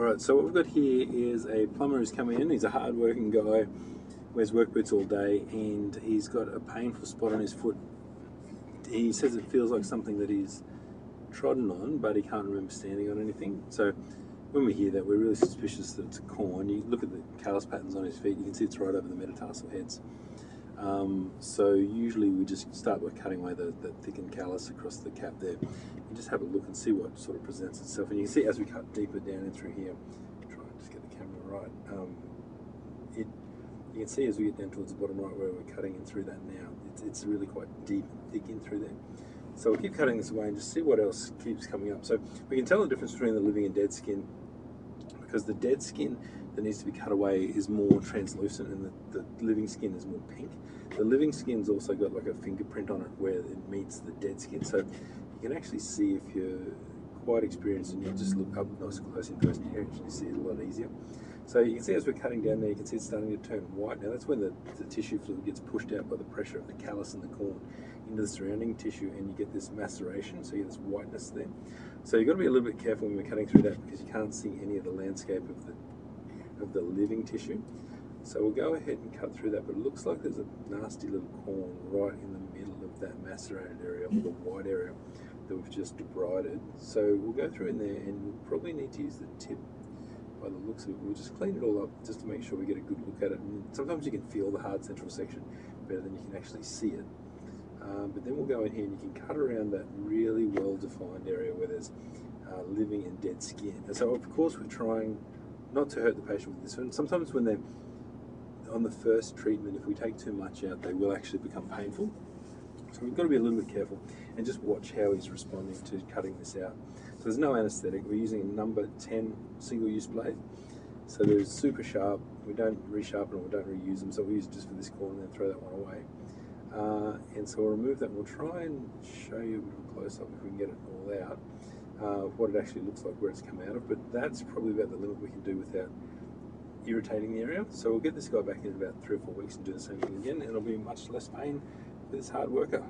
Alright, so what we've got here is a plumber who's coming in. He's a hard working guy, wears work boots all day, and he's got a painful spot on his foot. He says it feels like something that he's trodden on, but he can't remember standing on anything. So when we hear that, we're really suspicious that it's a corn. You look at the callus patterns on his feet, you can see it's right over the metatarsal heads. So usually we just start by cutting away that thickened callus across the cap there, and just have a look and see what sort of presents itself. And you can see as we cut deeper down in through here, try and just get the camera right, you can see as we get down towards the bottom right where we're cutting in through that now, it's really quite deep and thick in through there. So we'll keep cutting this away and just see what else keeps coming up. So we can tell the difference between the living and dead skin, because the dead skin that needs to be cut away is more translucent and the living skin is more pink. The living skin's also got like a fingerprint on it where it meets the dead skin, so you can actually see if you're quite experienced and you just look up nice and close in person, you can actually see it a lot easier. So you can see as we're cutting down there, you can see it's starting to turn white. Now that's when the tissue fluid gets pushed out by the pressure of the callus and the corn into the surrounding tissue, and you get this maceration, so you get this whiteness there. So you've got to be a little bit careful when we're cutting through that, because you can't see any of the landscape of the living tissue. So we'll go ahead and cut through that, but it looks like there's a nasty little corn right in the middle of that macerated area, or the white area that we've just debrided. So we'll go through in there, and we'll probably need to use the tip. By the looks of it, we'll just clean it all up just to make sure we get a good look at it. And sometimes you can feel the hard central section better than you can actually see it. But then we'll go in here and you can cut around that really well-defined area where there's living and dead skin. And so of course we're trying not to hurt the patient with this one. Sometimes when they're on the first treatment, if we take too much out, they will actually become painful. So we've got to be a little bit careful and just watch how he's responding to cutting this out. So there's no anaesthetic. We're using a number 10 single-use blade. So they're super sharp. We don't resharpen them, we don't reuse them, so we use it just for this corner and then throw that one away. And so we'll remove that, and we'll try and show you a bit of a close-up if we can get it all out, what it actually looks like where it's come out of. But that's probably about the limit we can do without irritating the area. So we'll get this guy back in about 3 or 4 weeks and do the same thing again, and it'll be much less pain for this hard worker.